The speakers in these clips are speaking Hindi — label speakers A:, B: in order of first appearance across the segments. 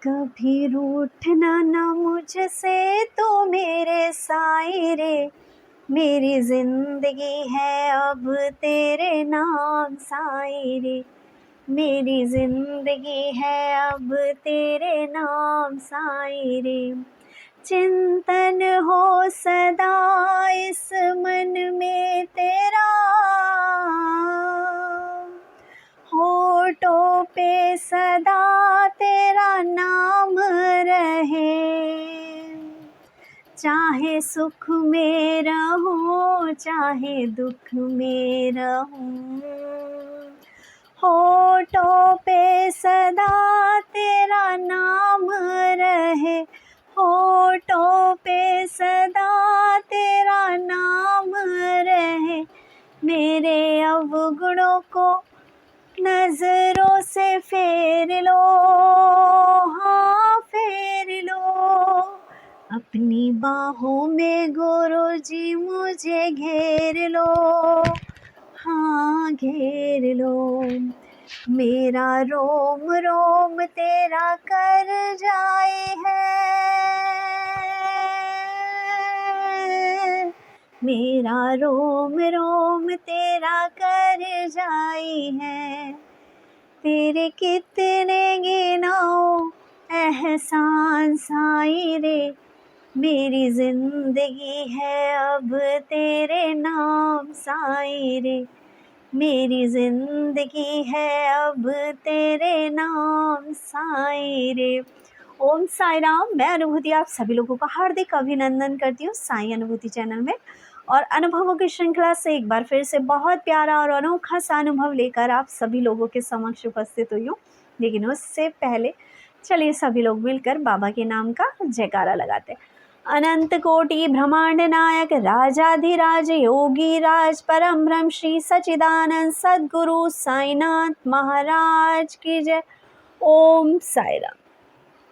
A: कभी रूठना ना मुझसे तो मेरे साईं रे, मेरी ज़िंदगी है अब तेरे नाम साईं रे, मेरी ज़िंदगी है अब तेरे नाम साईं रे। चिंतन हो सदा इस मन में तेरा, होठों पे सदा तेरा नाम रहे। चाहे सुख में रहूं चाहे दुख में रहूं, होठों पे सदा तेरा नाम रहे। होठों पे सदा तेरा नाम रहे। मेरे अवगुणों को नजरों से फेर लो, हाँ फेर लो। अपनी बाहों में गुरुजी मुझे घेर लो, हाँ घेर लो। मेरा रोम रोम तेरा कर जाए है, मेरा रोम रोम तेरा कर जाए है। तेरे कितने गिनाऊं एहसान साईं रे, मेरी ज़िंदगी है अब तेरे नाम साईं रे, मेरी ज़िंदगी है अब तेरे नाम साईं रे। ओम साई राम। मैं अनुभूति आप सभी लोगों का हार्दिक अभिनंदन करती हूँ साईं अनुभूति चैनल में, और अनुभवों की श्रृंखला से एक बार फिर से बहुत प्यारा और अनोखा सा अनुभव लेकर आप सभी लोगों के समक्ष उपस्थित हुई हूँ। लेकिन उससे पहले चलिए सभी लोग मिलकर बाबा के नाम का जयकारा लगाते हैं। अनंत कोटि ब्रह्मांड नायक राजाधिराज योगी राज परम ब्रह्म श्री सच्चिदानंद सद्गुरु साईनाथ महाराज की जय। ओम साई राम।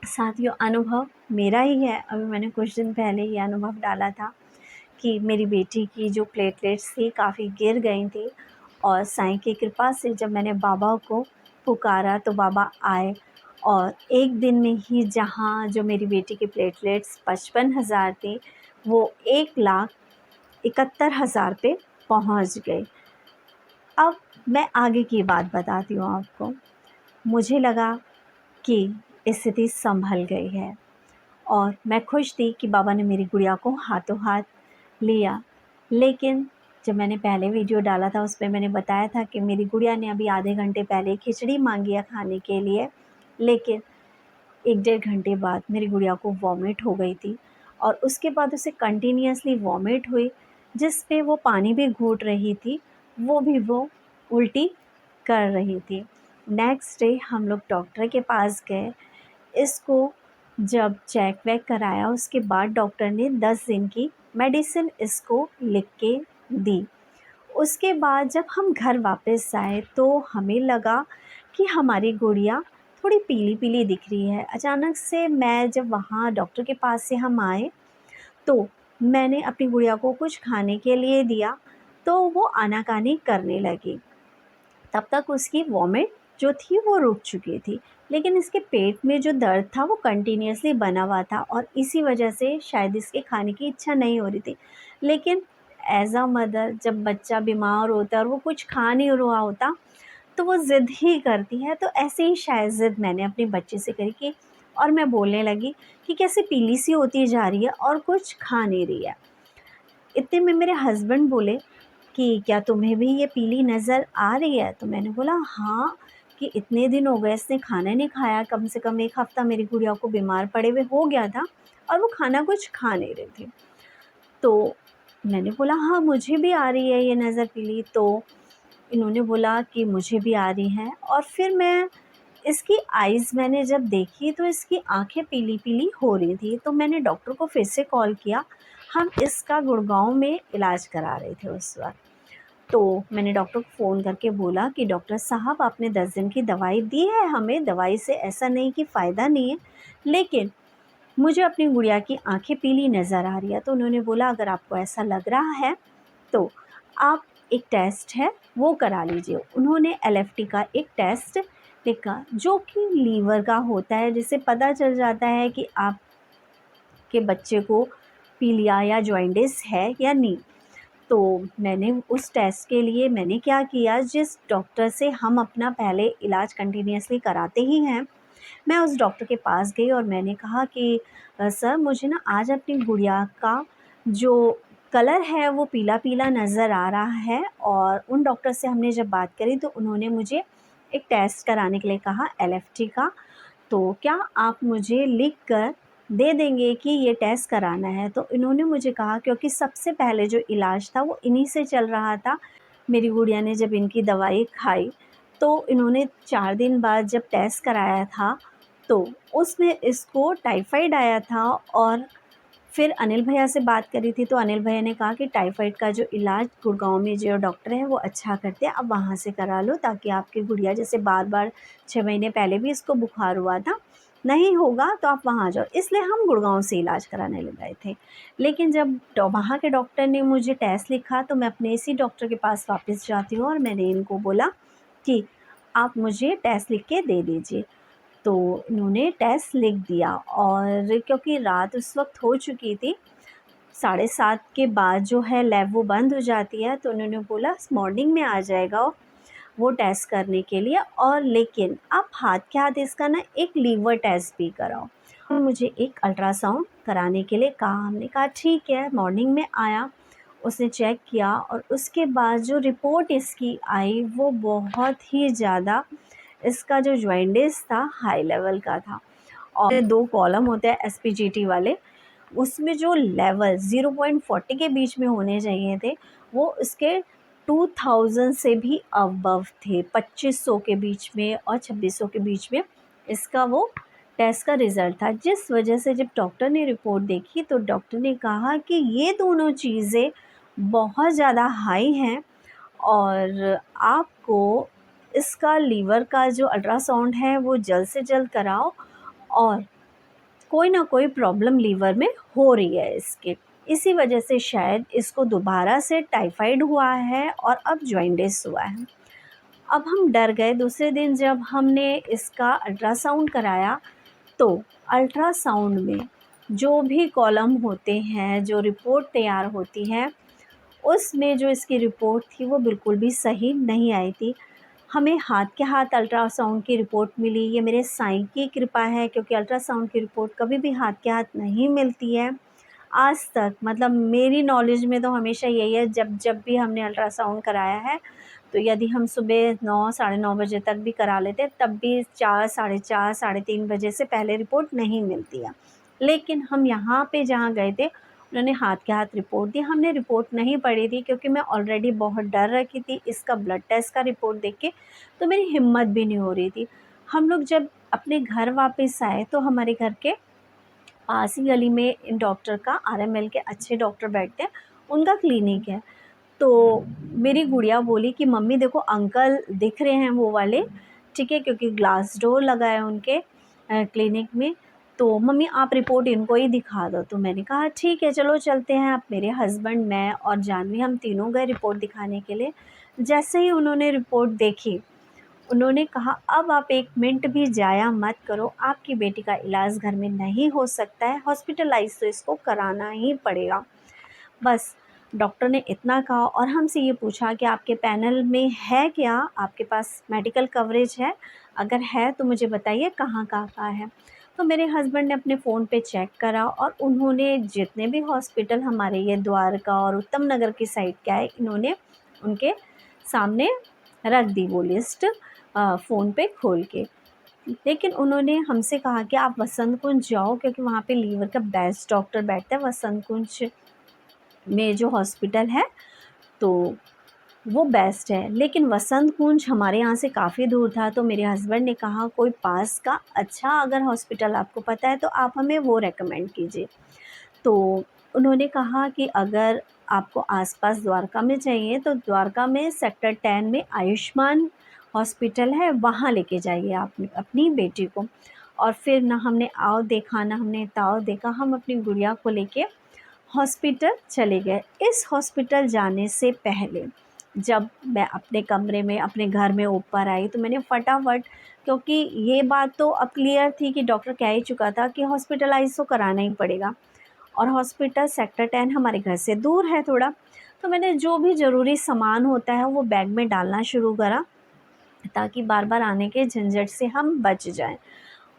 A: साथियों, अनुभव मेरा ही है। अभी मैंने कुछ दिन पहले ये अनुभव डाला था कि मेरी बेटी की जो प्लेटलेट्स थी काफ़ी गिर गई थी, और साईं की कृपा से जब मैंने बाबा को पुकारा तो बाबा आए, और एक दिन में ही जहाँ जो मेरी बेटी की प्लेटलेट्स 55,000 थी वो 1,71,000 पे पहुँच गई। अब मैं आगे की बात बताती हूँ आपको। मुझे लगा कि स्थिति संभल गई है, और मैं खुश थी कि बाबा ने मेरी गुड़िया को हाथों हाथ लिया। लेकिन जब मैंने पहले वीडियो डाला था उस पे मैंने बताया था कि मेरी गुड़िया ने अभी आधे घंटे पहले खिचड़ी मांगी है खाने के लिए, लेकिन 1-1.5 घंटे बाद मेरी गुड़िया को वॉमिट हो गई थी, और उसके बाद उसे कंटिन्यूसली वॉमिट हुई, जिस पे वो पानी भी घूट रही थी, वो उल्टी कर रही थी। नेक्स्ट डे हम लोग डॉक्टर के पास गए। इसको जब चेक वेक कराया उसके बाद डॉक्टर ने 10 दिन की मेडिसिन इसको लिख के दी। उसके बाद जब हम घर वापस आए तो हमें लगा कि हमारी गुड़िया थोड़ी पीली पीली दिख रही है। अचानक से मैं जब वहाँ डॉक्टर के पास से हम आए तो मैंने अपनी गुड़िया को कुछ खाने के लिए दिया, तो वो आनाकानी करने लगी। तब तक उसकी वॉमिट जो थी वो रुक चुकी थी, लेकिन इसके पेट में जो दर्द था वो कंटिन्यूसली बना हुआ था, और इसी वजह से शायद इसके खाने की इच्छा नहीं हो रही थी। लेकिन एज़ अ मदर जब बच्चा बीमार होता है और वो कुछ खा नहीं रहा होता तो वो ज़िद ही करती है। तो ऐसे ही शायद ज़िद मैंने अपने बच्चे से करी कि, और मैं बोलने लगी कि कैसे पीली सी होती जा रही है और कुछ खा नहीं रही है। इतने में मेरे हस्बैंड बोले कि क्या तुम्हें भी ये पीली नज़र आ रही है? तो मैंने बोला हाँ, कि इतने दिन हो गए इसने खाना नहीं खाया, कम से कम 1 हफ़्ता मेरी गुड़िया को बीमार पड़े हुए हो गया था, और वो खाना कुछ खा नहीं रही थी। तो मैंने बोला हाँ, मुझे भी आ रही है ये नज़र पीली। तो इन्होंने बोला कि मुझे भी आ रही हैं, और फिर मैं इसकी आइज़ मैंने जब देखी तो इसकी आँखें पीली-पीली हो रही थी। तो मैंने डॉक्टर को फिर से कॉल किया। हम इसका गुड़गाँव में इलाज करा रहे थे उस वक़्त। तो मैंने डॉक्टर को फ़ोन करके बोला कि डॉक्टर साहब आपने 10 दिन की दवाई दी है हमें, दवाई से ऐसा नहीं कि फ़ायदा नहीं है, लेकिन मुझे अपनी गुड़िया की आँखें पीली नज़र आ रही है। तो उन्होंने बोला अगर आपको ऐसा लग रहा है तो आप एक टेस्ट है वो करा लीजिए। उन्होंने एलएफटी का एक टेस्ट लिखा जो कि लीवर का होता है, जिससे पता चल जाता है कि आपके बच्चे को पीलिया या जॉइंटिस है या नहीं। तो मैंने उस टेस्ट के लिए मैंने क्या किया, जिस डॉक्टर से हम अपना पहले इलाज कंटिन्यूअसली कराते ही हैं, मैं उस डॉक्टर के पास गई और मैंने कहा कि सर मुझे ना आज अपनी गुड़िया का जो कलर है वो पीला-पीला नज़र आ रहा है। और उन डॉक्टर से हमने जब बात करी तो उन्होंने मुझे एक टेस्ट कराने के लिए कहा एलएफटी का। तो क्या आप मुझे लिख कर दे देंगे कि ये टेस्ट कराना है? तो इन्होंने मुझे कहा, क्योंकि सबसे पहले जो इलाज था वो इन्हीं से चल रहा था। मेरी गुड़िया ने जब इनकी दवाई खाई तो इन्होंने 4 दिन बाद जब टेस्ट कराया था तो उसमें इसको टाइफाइड आया था। और फिर अनिल भैया से बात करी थी तो अनिल भैया ने कहा कि टाइफाइड का जो इलाज गुड़गांव में जो डॉक्टर है वो अच्छा करते हैं, आप वहाँ से करा लो ताकि आपकी गुड़िया, जैसे बार-बार 6 महीने पहले भी इसको बुखार हुआ था, नहीं होगा तो आप वहाँ जाओ। इसलिए हम गुड़गांव से इलाज कराने ले गए थे। लेकिन जब वहाँ के डॉक्टर ने मुझे टेस्ट लिखा तो मैं अपने इसी डॉक्टर के पास वापस जाती हूँ और मैंने इनको बोला कि आप मुझे टेस्ट लिख के दे दीजिए। तो इन्होंने टेस्ट लिख दिया और क्योंकि रात उस वक़्त हो चुकी थी, 7:30 के बाद जो है लैब वो बंद हो जाती है, तो उन्होंने बोला मॉर्निंग में आ जाएगा वो टेस्ट करने के लिए, और लेकिन आप हाथ के हाथ इसका ना एक लीवर टेस्ट भी कराओ। और मुझे एक अल्ट्रासाउंड कराने के लिए कहा। हमने कहा ठीक है, मॉर्निंग में आया, उसने चेक किया और उसके बाद जो रिपोर्ट इसकी आई वो बहुत ही ज़्यादा, इसका जो जॉइंटिस था हाई लेवल का था। और 2 कॉलम होते हैं एसपीजीटी वाले, उसमें जो लेवल 0.40 के बीच में होने चाहिए थे वो उसके 2000 से भी अबव थे, 2500 के बीच में और 2600 के बीच में इसका वो टेस्ट का रिज़ल्ट था। जिस वजह से जब डॉक्टर ने रिपोर्ट देखी तो डॉक्टर ने कहा कि ये दोनों चीज़ें बहुत ज़्यादा हाई हैं और आपको इसका लीवर का जो अल्ट्रासाउंड है वो जल्द से जल्द कराओ, और कोई ना कोई प्रॉब्लम लीवर में हो रही है इसके। इसी वजह से शायद इसको दोबारा से टाइफाइड हुआ है और अब जॉइंटिस हुआ है। अब हम डर गए। दूसरे दिन जब हमने इसका अल्ट्रासाउंड कराया तो अल्ट्रासाउंड में जो भी कॉलम होते हैं, जो रिपोर्ट तैयार होती है, उसमें जो इसकी रिपोर्ट थी वो बिल्कुल भी सही नहीं आई थी। हमें हाथ के हाथ अल्ट्रासाउंड की रिपोर्ट मिली। ये मेरे साईं की कृपा है, क्योंकि अल्ट्रासाउंड की रिपोर्ट कभी भी हाथ के हाथ नहीं मिलती है आज तक। मतलब मेरी नॉलेज में तो हमेशा यही है, जब जब भी हमने अल्ट्रासाउंड कराया है तो यदि हम सुबह 9 साढ़े 9 बजे तक भी करा लेते तब भी 4 साढ़े 4 साढ़े 3 बजे से पहले रिपोर्ट नहीं मिलती है। लेकिन हम यहाँ पे जहाँ गए थे उन्होंने हाथ के हाथ रिपोर्ट दी। हमने रिपोर्ट नहीं पढ़ी थी क्योंकि मैं ऑलरेडी बहुत डर रखी थी इसका ब्लड टेस्ट का रिपोर्ट देख के, तो मेरी हिम्मत भी नहीं हो रही थी। हम लोग जब अपने घर वापस आए तो हमारे घर के पास ही गली में इन डॉक्टर का, आरएमएल के अच्छे डॉक्टर बैठते हैं, उनका क्लिनिक है। तो मेरी गुड़िया बोली कि मम्मी देखो अंकल दिख रहे हैं वो वाले, ठीक है, क्योंकि ग्लास डोर लगा है उनके क्लिनिक में, तो मम्मी आप रिपोर्ट इनको ही दिखा दो। तो मैंने कहा ठीक है चलो चलते हैं। अब मेरे हस्बैंड, मैं और जानवी हम तीनों गए रिपोर्ट दिखाने के लिए। जैसे ही उन्होंने रिपोर्ट देखी उन्होंने कहा अब आप 1 मिनट भी ज़ाया मत करो, आपकी बेटी का इलाज घर में नहीं हो सकता है, हॉस्पिटलाइज़ तो इसको कराना ही पड़ेगा। बस डॉक्टर ने इतना कहा और हमसे ये पूछा कि आपके पैनल में है क्या, आपके पास मेडिकल कवरेज है? अगर है तो मुझे बताइए कहाँ-कहाँ है? तो मेरे हस्बैंड ने अपने फ़ोन पे चेक करा और उन्होंने जितने भी हॉस्पिटल हमारे ये द्वारका और उत्तम नगर की साइड के आए, इन्होंने उनके सामने रख दी वो लिस्ट फ़ोन पे खोल के। लेकिन उन्होंने हमसे कहा कि आप वसंत कुंज जाओ, क्योंकि वहाँ पे लीवर का बेस्ट डॉक्टर बैठता है वसंत कुंज में जो हॉस्पिटल है, तो वो बेस्ट है। लेकिन वसंत कुंज हमारे यहाँ से काफ़ी दूर था, तो मेरे हस्बैंड ने कहा कोई पास का अच्छा अगर हॉस्पिटल आपको पता है तो आप हमें वो रेकमेंड कीजिए। तो उन्होंने कहा कि अगर आपको आस-पास द्वारका में चाहिए तो द्वारका में सेक्टर 10 में आयुष्मान हॉस्पिटल है, वहाँ लेके जाइए आप अपनी बेटी को। और फिर ना हमने आओ देखा ना हमने ताव देखा, हम अपनी गुड़िया को लेके हॉस्पिटल चले गए। इस हॉस्पिटल जाने से पहले जब मैं अपने कमरे में अपने घर में ऊपर आई तो मैंने फटाफट, क्योंकि ये बात तो अब क्लियर थी कि डॉक्टर कह ही चुका था कि हॉस्पिटलाइज़ तो कराना ही पड़ेगा, और हॉस्पिटल सेक्टर 10 हमारे घर से दूर है थोड़ा। तो मैंने जो भी ज़रूरी सामान होता है वो बैग में डालना शुरू करा, ताकि बार-बार आने के झंझट से हम बच जाएँ।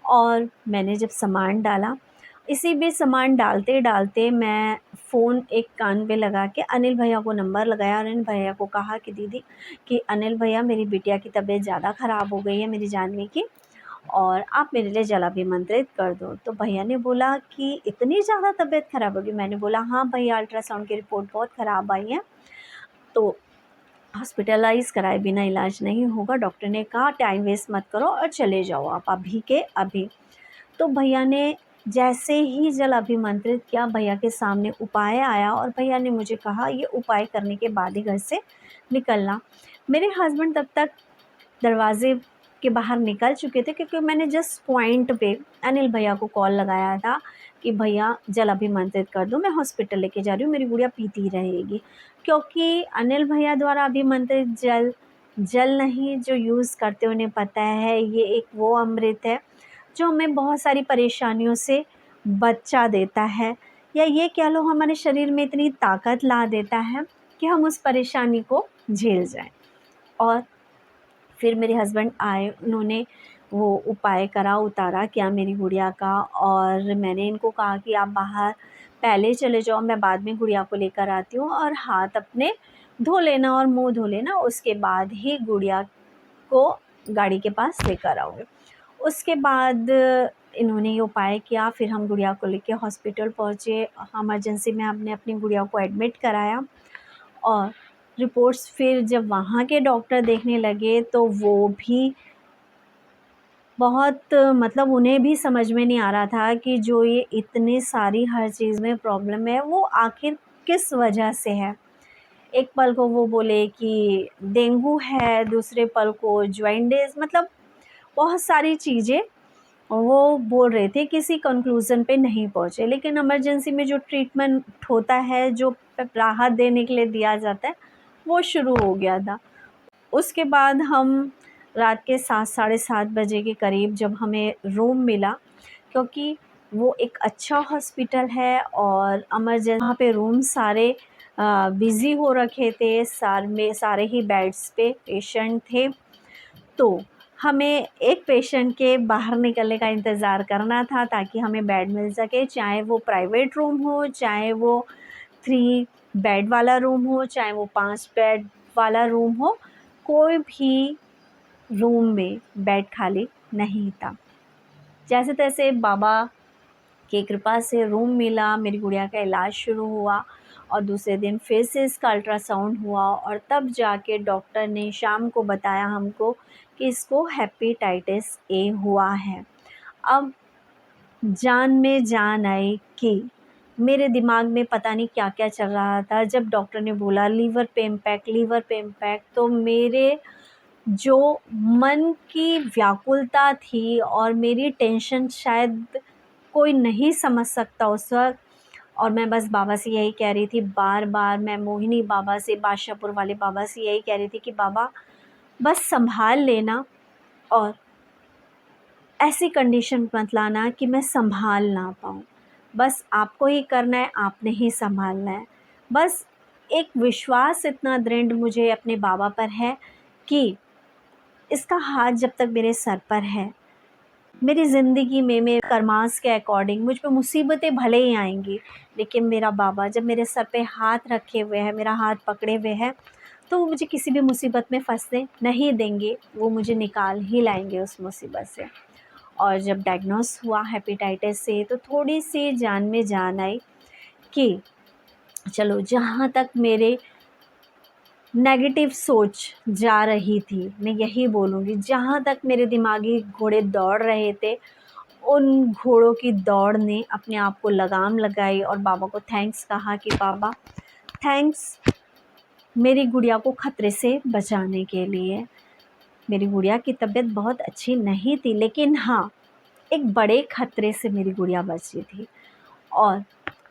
A: और मैंने जब सामान डाला, इसी बीच सामान डालते-डालते मैं फ़ोन एक कान पे लगा के अनिल भैया को नंबर लगाया और अनिल भैया को कहा कि दीदी, कि अनिल भैया मेरी बिटिया की तबीयत ज़्यादा ख़राब हो गई है, मेरी जानवी की, और आप मेरे लिए जलाभिमंत्रित कर दो। तो भैया ने बोला कि इतनी ज़्यादा तबीयत ख़राब हो गई? मैंने बोला हाँ भैया, अल्ट्रासाउंड की रिपोर्ट बहुत ख़राब आई है, तो हॉस्पिटलाइज़ कराए बिना इलाज नहीं होगा। डॉक्टर ने कहा टाइम वेस्ट मत करो और चले जाओ आप अभी के अभी। तो भैया ने जैसे ही जल अभिमंत्रित किया, भैया के सामने उपाय आया और भैया ने मुझे कहा ये उपाय करने के बाद ही घर से निकलना। मेरे हस्बैंड तब तक दरवाज़े के बाहर निकल चुके थे, क्योंकि मैंने जस्ट पॉइंट पे अनिल भैया को कॉल लगाया था कि भैया जल अभिमंत्रित कर दो, मैं हॉस्पिटल लेके जा रही हूँ, मेरी गुड़िया पीती रहेगी। क्योंकि अनिल भैया द्वारा अभिमंत्रित जल, जल नहीं जो यूज़ करते उन्हें पता है ये एक वो अमृत है जो हमें बहुत सारी परेशानियों से बचा देता है, या ये कह लो हमारे शरीर में इतनी ताकत ला देता है कि हम उस परेशानी को झेल जाएं। और फिर मेरे हस्बैंड आए, उन्होंने वो उपाय करा, उतारा किया मेरी गुड़िया का, और मैंने इनको कहा कि आप बाहर पहले चले जाओ, मैं बाद में गुड़िया को लेकर आती हूँ, और हाथ अपने धो लेना और मुँह धो लेना, उसके बाद ही गुड़िया को गाड़ी के पास लेकर आओगे। उसके बाद इन्होंने ये उपाय किया, फिर हम गुड़िया को लेके हॉस्पिटल पहुँचे। इमरजेंसी में हमने अपनी गुड़िया को एडमिट कराया, और रिपोर्ट्स फिर जब वहाँ के डॉक्टर देखने लगे तो वो भी बहुत, मतलब उन्हें भी समझ में नहीं आ रहा था कि जो ये इतनी सारी हर चीज़ में प्रॉब्लम है वो आखिर किस वजह से है। एक पल को वो बोले कि डेंगू है, दूसरे पल को जॉइंटिस, मतलब बहुत सारी चीज़ें वो बोल रहे थे, किसी कंक्लूज़न पे नहीं पहुँचे। लेकिन इमरजेंसी में जो ट्रीटमेंट होता है, जो राहत देने के लिए दिया जाता है, वो शुरू हो गया था। उसके बाद हम रात के 7 साढ़े 7 बजे के करीब जब हमें रूम मिला, क्योंकि वो एक अच्छा हॉस्पिटल है और वहाँ पे रूम सारे बिज़ी हो रखे थे, सारे ही बेड्स पे पेशेंट थे। तो हमें एक पेशेंट के बाहर निकलने का इंतज़ार करना था ताकि हमें बेड मिल सके, चाहे वो प्राइवेट रूम हो, चाहे वो 3 बेड वाला रूम हो, चाहे वो 5 बेड वाला रूम हो, कोई भी रूम में बेड खाली नहीं था। जैसे-तैसे बाबा की कृपा से रूम मिला, मेरी गुड़िया का इलाज शुरू हुआ, और दूसरे दिन फिर से इसका अल्ट्रासाउंड हुआ, और तब जाके डॉक्टर ने शाम को बताया हमको कि इसको हेपेटाइटिस ए हुआ है। अब जान में जान आई कि मेरे दिमाग में पता नहीं क्या-क्या चल रहा था। जब डॉक्टर ने बोला लीवर पे इम्पैक्ट, लीवर पे इम्पैक्ट, तो मेरे जो मन की व्याकुलता थी और मेरी टेंशन शायद कोई नहीं समझ सकता उस वक़्त। और मैं बस बाबा से यही कह रही थी, बार-बार मैं मोहिनी बाबा से, बादशाहपुर वाले बाबा से यही कह रही थी कि बाबा बस सँभाल लेना, और ऐसी कंडीशन मत लाना कि मैं सँभाल ना पाऊँ। बस आपको ही करना है, आपने ही सँभालना है। बस एक विश्वास इतना दृढ़ मुझे अपने बाबा पर है कि इसका हाथ जब तक मेरे सर पर है, मेरी ज़िंदगी में मेरे कर्मास के अकॉर्डिंग मुझ पे मुसीबतें भले ही आएँगी, लेकिन मेरा बाबा जब मेरे सर पे हाथ रखे हुए है, मेरा हाथ पकड़े हुए है, तो वो मुझे किसी भी मुसीबत में फँसने नहीं देंगे, वो मुझे निकाल ही लाएँगे उस मुसीबत से। और जब डायग्नोस हुआ हेपेटाइटिस से, तो थोड़ी-सी जान में जान आई कि चलो जहाँ तक मेरे नेगेटिव सोच जा रही थी, मैं यही बोलूँगी, जहाँ तक मेरे दिमागी घोड़े दौड़ रहे थे, उन घोड़ों की दौड़ ने अपने आप को लगाम लगाई, और बाबा को थैंक्स कहा कि बाबा थैंक्स मेरी गुड़िया को खतरे से बचाने के लिए। मेरी गुड़िया की तबीयत बहुत अच्छी नहीं थी, लेकिन हाँ, एक बड़े खतरे से मेरी गुड़िया बची थी। और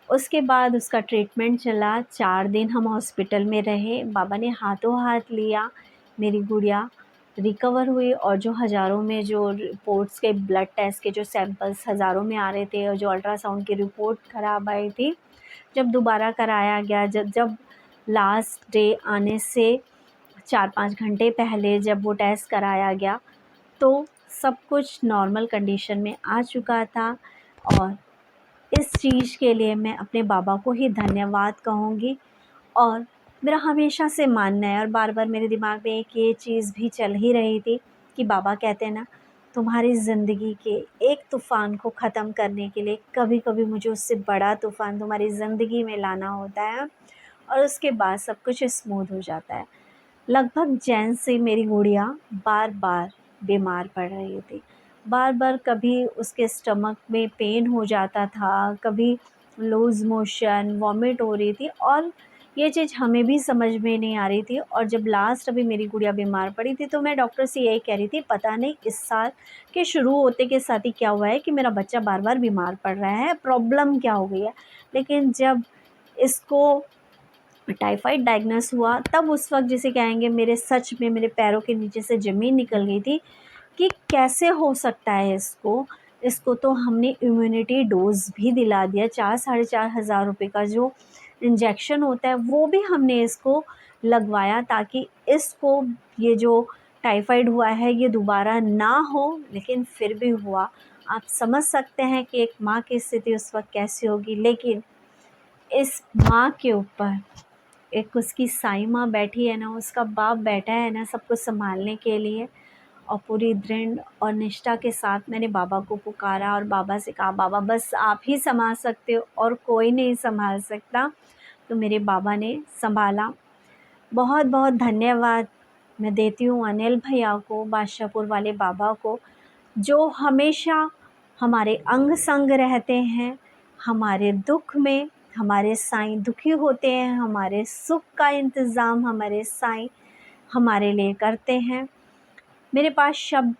A: उसके बाद उसका ट्रीटमेंट चला, 4 दिन हम हॉस्पिटल में रहे। बाबा ने हाथों हाथ लिया, मेरी गुड़िया रिकवर हुई। और जो हज़ारों में जो रिपोर्ट्स के ब्लड टेस्ट के जो सैंपल्स हज़ारों में आ रहे थे और जो अल्ट्रासाउंड की रिपोर्ट ख़राब आई थी, जब दोबारा कराया गया, जब लास्ट डे आने से 4-5 घंटे पहले जब वो टेस्ट कराया गया, तो सब कुछ नॉर्मल कंडीशन में आ चुका था। और इस चीज़ के लिए मैं अपने बाबा को ही धन्यवाद कहूँगी। और मेरा हमेशा से मानना है, और बार-बार मेरे दिमाग में एक ये चीज़ भी चल ही रही थी कि बाबा कहते हैं ना, तुम्हारी ज़िंदगी के एक तूफ़ान को ख़त्म करने के लिए कभी-कभी मुझे उससे बड़ा तूफ़ान तुम्हारी ज़िंदगी में लाना होता है, और उसके बाद सब कुछ स्मूथ हो जाता है। लगभग जैन से मेरी गुड़िया बार-बार बीमार पड़ रही थी। बार-बार कभी उसके स्टमक में पेन हो जाता था, कभी लूज़ मोशन, वॉमिट हो रही थी, और ये चीज़ हमें भी समझ में नहीं आ रही थी। और जब लास्ट अभी मेरी गुड़िया बीमार पड़ी थी, तो मैं डॉक्टर से यही कह रही थी, पता नहीं इस साल के शुरू होते के साथ ही क्या हुआ है कि मेरा बच्चा बार-बार बीमार पड़ रहा है, प्रॉब्लम क्या हो गई है। लेकिन जब इसको टाइफाइड डायग्नोस हुआ, तब उस वक़्त जिसे कहेंगे मेरे सच में मेरे पैरों के नीचे से ज़मीन निकल गई थी कि कैसे हो सकता है इसको तो हमने इम्यूनिटी डोज़ भी दिला दिया, 4 साढ़े 4 हज़ार रुपये का जो इंजेक्शन होता है वो भी हमने इसको लगवाया, ताकि इसको ये जो टाइफाइड हुआ है ये दोबारा ना हो, लेकिन फिर भी हुआ। आप समझ सकते हैं कि एक माँ की स्थिति उस वक़्त कैसी होगी। लेकिन इस माँ के ऊपर एक उसकी साई माँ बैठी है ना, उसका बाप बैठा है ना सब कुछ सँभालने के लिए। और पूरी दृढ़ और निष्ठा के साथ मैंने बाबा को पुकारा और बाबा से कहा, बाबा बस आप ही संभाल सकते हो और कोई नहीं संभाल सकता। तो मेरे बाबा ने संभाला। बहुत बहुत धन्यवाद मैं देती हूँ अनिल भैया को, बादशाहपुर वाले बाबा को, जो हमेशा हमारे अंग संग रहते हैं। हमारे दुख में हमारे साईं दुखी होते हैं, हमारे सुख का इंतज़ाम हमारे साईं हमारे लिए करते हैं। मेरे पास शब्द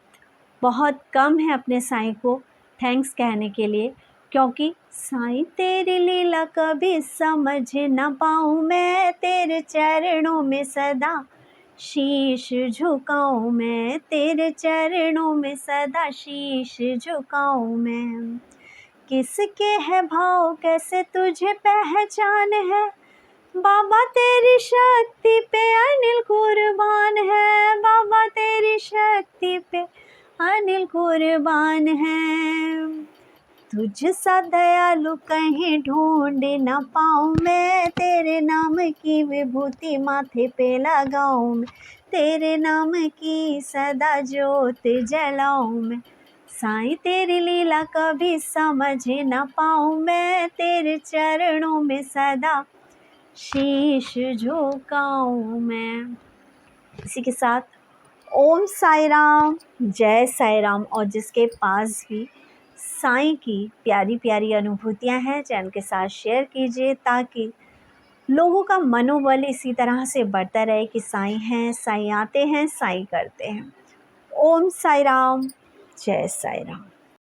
A: बहुत कम है अपने साईं को थैंक्स कहने के लिए, क्योंकि साईं तेरी लीला कभी समझ न पाऊँ मैं, तेरे चरणों में सदा शीश झुकाऊँ मैं, तेरे चरणों में सदा शीश झुकाऊँ मैं। किसके है भाव कैसे तुझे पहचान है, बाबा तेरी शक्ति पे अनिल कुर्बान है, बाबा तेरी शक्ति पे अनिल कुर्बान है। तुझ सा दयालु कहीं ढूंढ न पाऊँ मैं, तेरे नाम की विभूति माथे पे लगाऊँ मैं, तेरे नाम की सदा ज्योत जलाऊँ मैं। साईं तेरी लीला कभी समझ न पाऊँ मैं, तेरे चरणों में सदा शीश झुकाऊँ मैं। इसी के साथ ओम साई राम, जय साई राम। और जिसके पास भी साईं की प्यारी प्यारी अनुभूतियाँ हैं, चैनल के साथ शेयर कीजिए, ताकि लोगों का मनोबल इसी तरह से बढ़ता रहे कि साईं हैं, साईं आते हैं, साईं करते हैं। ओम साई राम, जय साई राम।